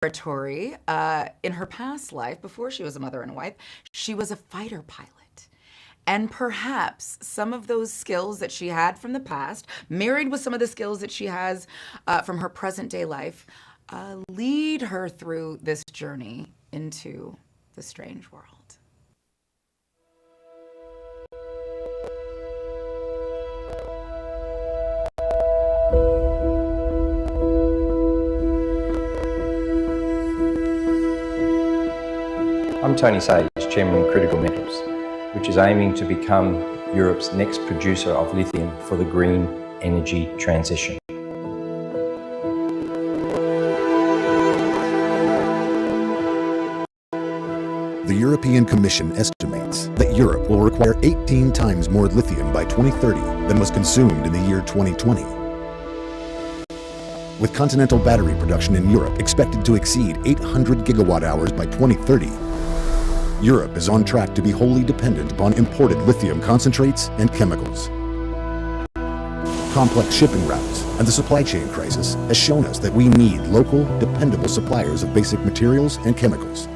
territory. In her past life, before she was a mother and a wife, she was a fighter pilot. And perhaps some of those skills that she had from the past, married with some of the skills that she has from her present day life, lead her through this journey into the strange world. I'm Tony Sage, Chairman of Critical Metals, which is aiming to become Europe's next producer of lithium for the green energy transition. The European Commission estimates that Europe will require 18 times more lithium by 2030 than was consumed in the year 2020. With continental battery production in Europe expected to exceed 800 gigawatt hours by 2030, Europe is on track to be wholly dependent upon imported lithium concentrates and chemicals. Complex shipping routes and the supply chain crisis has shown us that we need local, dependable suppliers of basic materials and chemicals.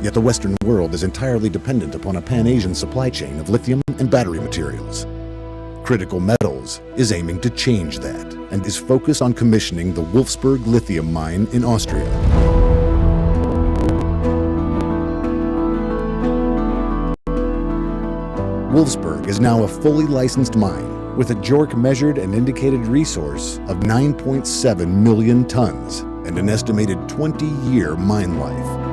Yet the Western world is entirely dependent upon a Pan-Asian supply chain of lithium and battery materials. Critical Metals is aiming to change that and is focused on commissioning the Wolfsberg lithium mine in Austria. Wolfsberg is now a fully licensed mine with a JORC measured and indicated resource of 9.7 million tons and an estimated 20-year mine life.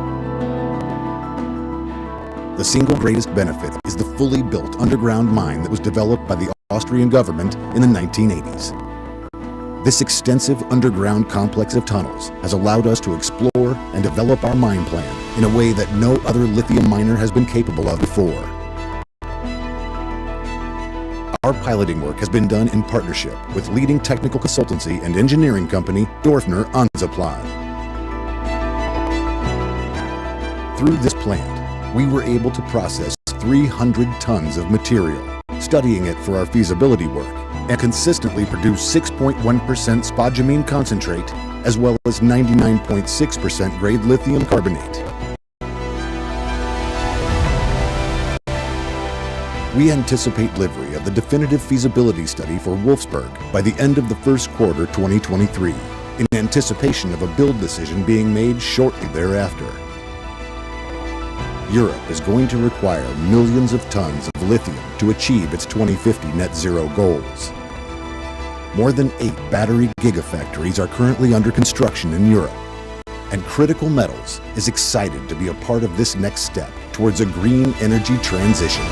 The single greatest benefit is the fully built underground mine that was developed by the Austrian government in the 1980s. This extensive underground complex of tunnels has allowed us to explore and develop our mine plan in a way that no other lithium miner has been capable of before. Our piloting work has been done in partnership with leading technical consultancy and engineering company Dorfner Ansaplan. Through this plant, we were able to process 300 tons of material, studying it for our feasibility work, and consistently produce 6.1% spodumene concentrate, as well as 99.6% grade lithium carbonate. We anticipate delivery of the definitive feasibility study for Wolfsberg by the end of the first quarter 2023, in anticipation of a build decision being made shortly thereafter. Europe is going to require millions of tons of lithium to achieve its 2050 net zero goals. More than 8 battery gigafactories are currently under construction in Europe, and Critical Metals is excited to be a part of this next step towards a green energy transition.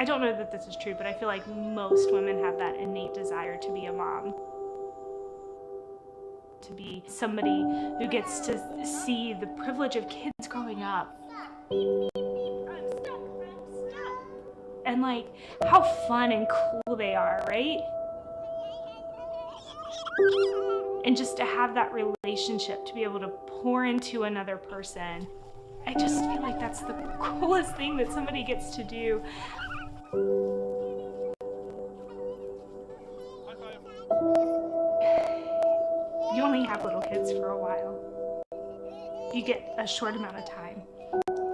I don't know that this is true, but I feel like most women have that innate desire to be a mom. to be somebody who gets to see the privilege of kids growing up. And like how fun and cool they are, right? And just to have that relationship, to be able to pour into another person. I just feel like that's the coolest thing that somebody gets to do. You only have little kids for a while. You get a short amount of time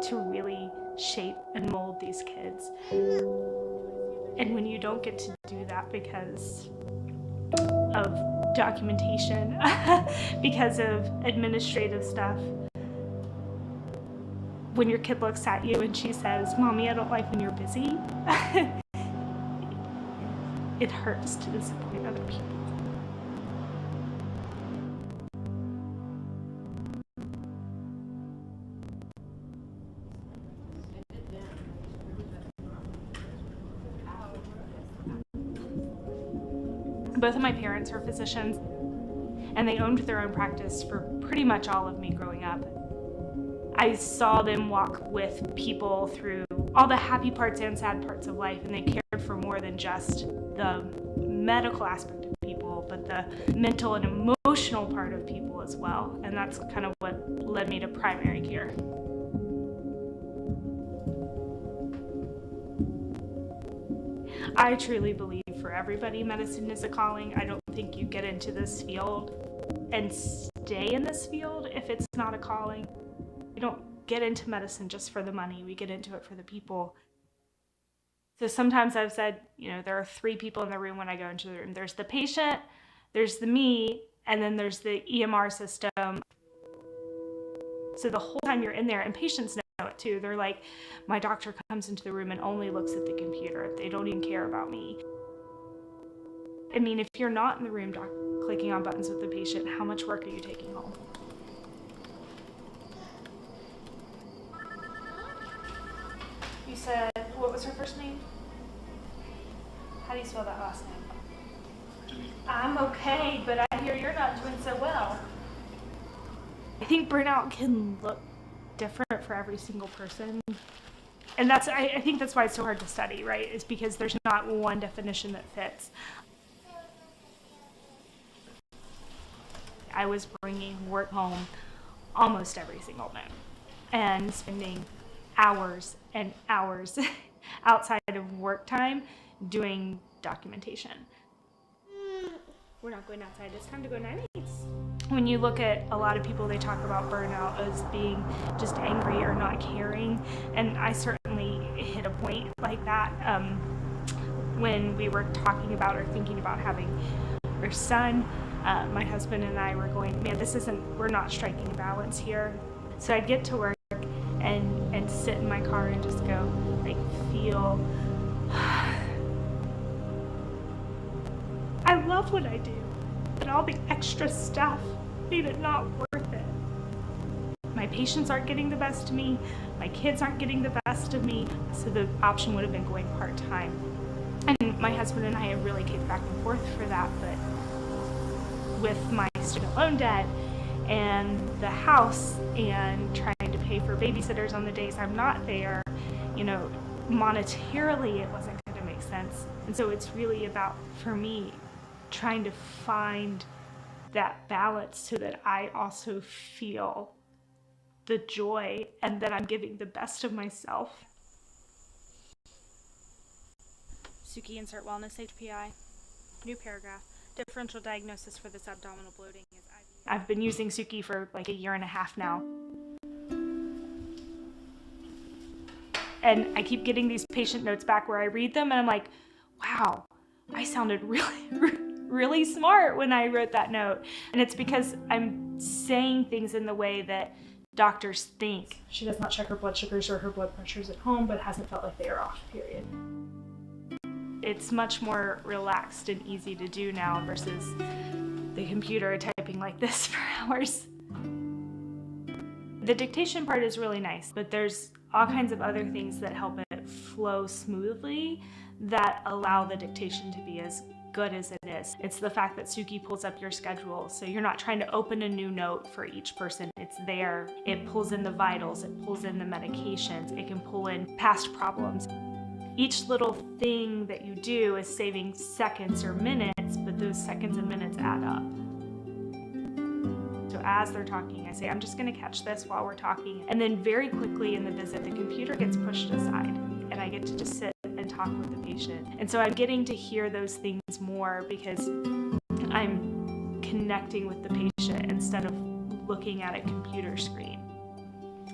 to really shape and mold these kids. And when you don't get to do that because of documentation, because of administrative stuff, when your kid looks at you and she says, "Mommy, I don't like when you're busy," it hurts to disappoint other people. Both of my parents are physicians, and they owned their own practice for pretty much all of me growing up. I saw them walk with people through all the happy parts and sad parts of life, and they cared for more than just the medical aspect of people, but the mental and emotional part of people as well. And that's kind of what led me to primary care. I truly believe for everybody, medicine is a calling. I don't think you get into this field and stay in this field if it's not a calling. We don't get into medicine just for the money. We get into it for the people. So sometimes I've said, there are 3 people in the room when I go into the room. There's the patient, there's the me, and then there's the EMR system. So the whole time you're in there, and patients know it too. They're like, my doctor comes into the room and only looks at the computer. They don't even care about me. I mean, if you're not in the room clicking on buttons with the patient, how much work are you taking home? You said, what was her first name? How do you spell that last name? I'm okay, but I hear you're not doing so well. I think burnout can look different for every single person. And I think that's why it's so hard to study, right? It's because there's not one definition that fits. I was bringing work home almost every single night and spending hours and hours outside of work time doing documentation. We're not going outside. It's time to go night-nights. When you look at a lot of people, they talk about burnout as being just angry or not caring, and I certainly hit a point like that when we were talking about or thinking about having our son. My husband and I were going, man, we're not striking a balance here. So I'd get to work and sit in my car and just go, feel. I love what I do, but all the extra stuff made it not worth it. My patients aren't getting the best of me, my kids aren't getting the best of me, so the option would have been going part-time. And my husband and I have really kicked back and forth for that, but with my student loan debt and the house and trying to pay for babysitters on the days I'm not there, monetarily it wasn't going to make sense. And so it's really about, for me, trying to find that balance so that I also feel the joy and that I'm giving the best of myself. Suki, insert wellness HPI. New paragraph. Differential diagnosis for this abdominal bloating is IV. I've been using Suki for a year and a half now. And I keep getting these patient notes back where I read them and I'm like, wow, I sounded really smart when I wrote that note. And it's because I'm saying things in the way that doctors think. She does not check her blood sugars or her blood pressures at home, but hasn't felt like they are off, period. It's much more relaxed and easy to do now versus the computer typing like this for hours. The dictation part is really nice, but there's all kinds of other things that help it flow smoothly that allow the dictation to be as good as it focus. It's the fact that Suki pulls up your schedule, so you're not trying to open a new note for each person. It's there. It pulls in the vitals, it pulls in the medications, it can pull in past problems. Each little thing that you do is saving seconds or minutes, but those seconds and minutes add up. So as they're talking, I say, I'm just gonna catch this while we're talking. And then very quickly in the visit, the computer gets pushed aside and I get to just sit and talk with the patient. And so I'm getting to hear those things more because I'm connecting with the patient instead of looking at a computer screen.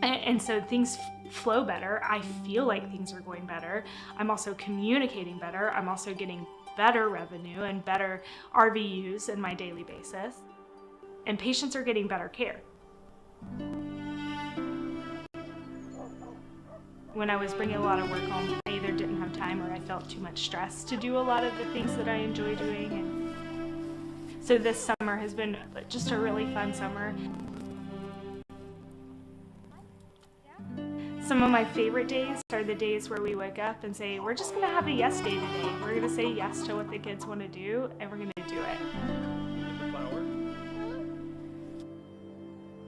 And so things flow better. I feel like things are going better. I'm also communicating better. I'm also getting better revenue and better RVUs in my daily basis. And patients are getting better care. When I was bringing a lot of work home, I either didn't have time or I felt too much stress to do a lot of the things that I enjoy doing. And so this summer has been just a really fun summer. Some of my favorite days are the days where we wake up and say, we're just gonna have a yes day today. We're gonna say yes to what the kids wanna do and we're gonna do it.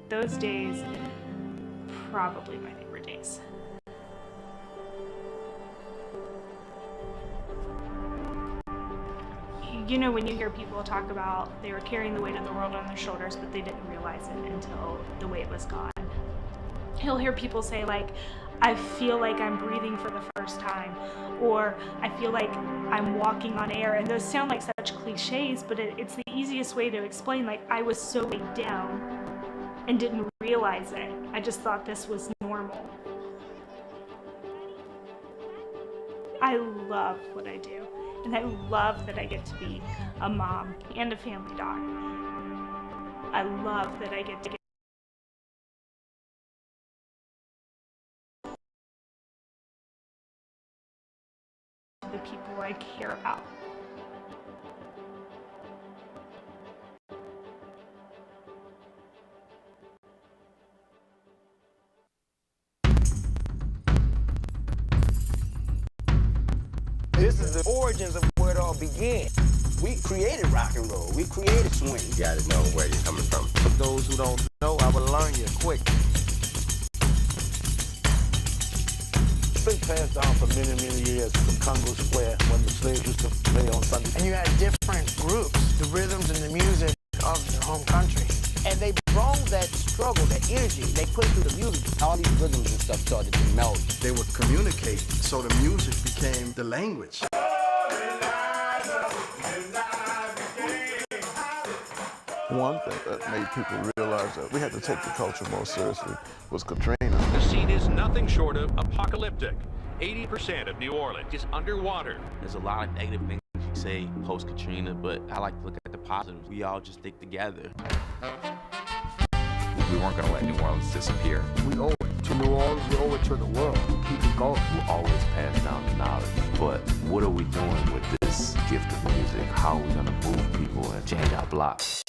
Those days, probably my favorite days. You know, when you hear people talk about they were carrying the weight of the world on their shoulders, but they didn't realize it until the weight was gone. You'll hear people say like, I feel like I'm breathing for the first time, or I feel like I'm walking on air. And those sound like such cliches, but it's the easiest way to explain, like I was so weighed down and didn't realize it. I just thought this was normal. I love what I do, and I love that I get to be a mom and a family doc. I love that I get to the people I care about. This is the origins of where it all began. We created rock and roll. We created swing. You gotta know where you're coming from. For those who don't know, I will learn you quick. It's been passed down for many, many years from Congo Square when the slaves used to play on Sunday. And you had different groups, the rhythms and the music of their home country. And they brought that struggle, that energy, they put it through the music. All these rhythms and stuff started to melt. They would communicate, so the music became the language. One thing that made people realize that we had to take the culture more seriously was Katrina. The scene is nothing short of apocalyptic. 80% of New Orleans is underwater. There's a lot of negative things you say post-Katrina, but I like to look at the positives. We all just stick together. We weren't going to let New Orleans disappear. We owe it to New Orleans, we owe it to the world. Keep it going. We'll always pass down the knowledge, but what are we doing with this gift of music? How are we going to move people and change our blocks?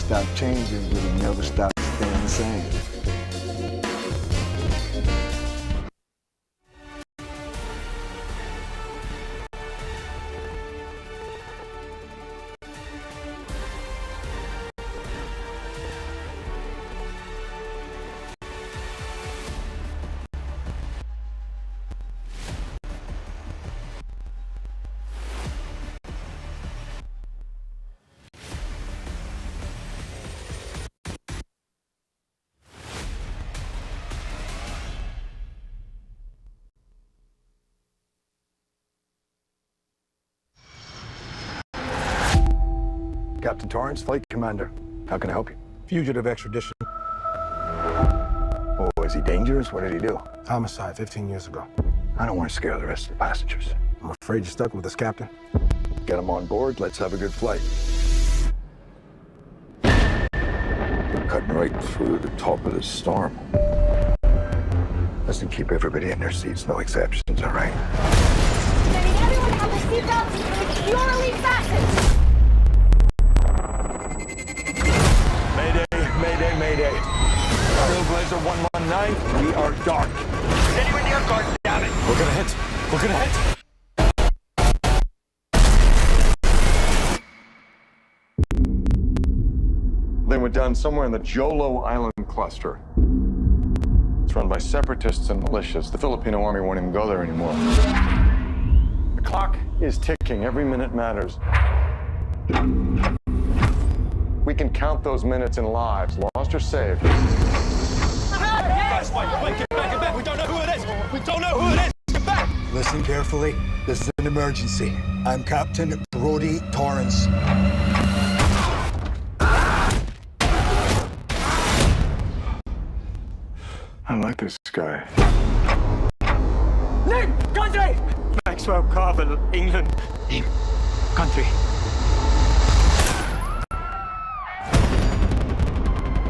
Stop changing, but it never stops staying the same. Captain Torrance, Flight Commander. How can I help you? Fugitive extradition. Oh, is he dangerous? What did he do? Homicide 15 years ago. I don't want to scare the rest of the passengers. I'm afraid you're stuck with us, Captain. Get him on board. Let's have a good flight. right through the top of the storm. Listen, keep everybody in their seats, no exceptions, all right? Letting everyone have their seatbelts securely fastened! Mayday, mayday, mayday. Trailblazer 119, we are dark. Anyone near guard, damn it! We're gonna hit. We're gonna hit. They went down somewhere in the Jolo Island cluster. It's run by separatists and militias. The Filipino army won't even go there anymore. The clock is ticking. Every minute matters. We can count those minutes in lives, lost or saved. Guys, wait, get back. We don't know who it is. We don't know who it is. Get back. Listen carefully. This is an emergency. I'm Captain Brody Torrance. I like this guy. Name, country! Maxwell Carville, England. Name, country.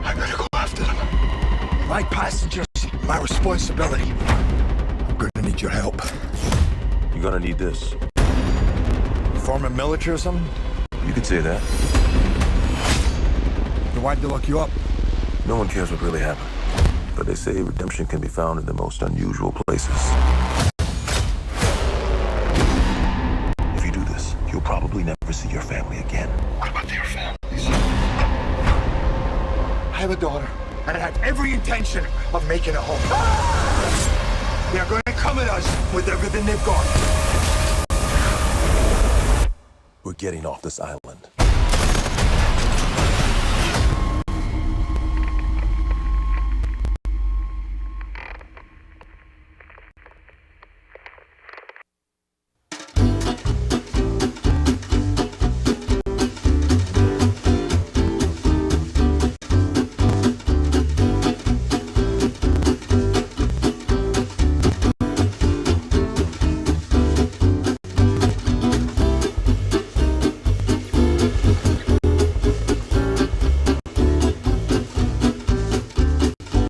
I gotta go after them. My passengers, my responsibility. I'm gonna need your help. You're gonna need this. Form a military or something? You could say that. Then why'd they lock you up? No one cares what really happened. But they say redemption can be found in the most unusual places. If you do this, you'll probably never see your family again. What about their families? I have a daughter, and I have every intention of making it home. They're going to come at us with everything they've got. We're getting off this island.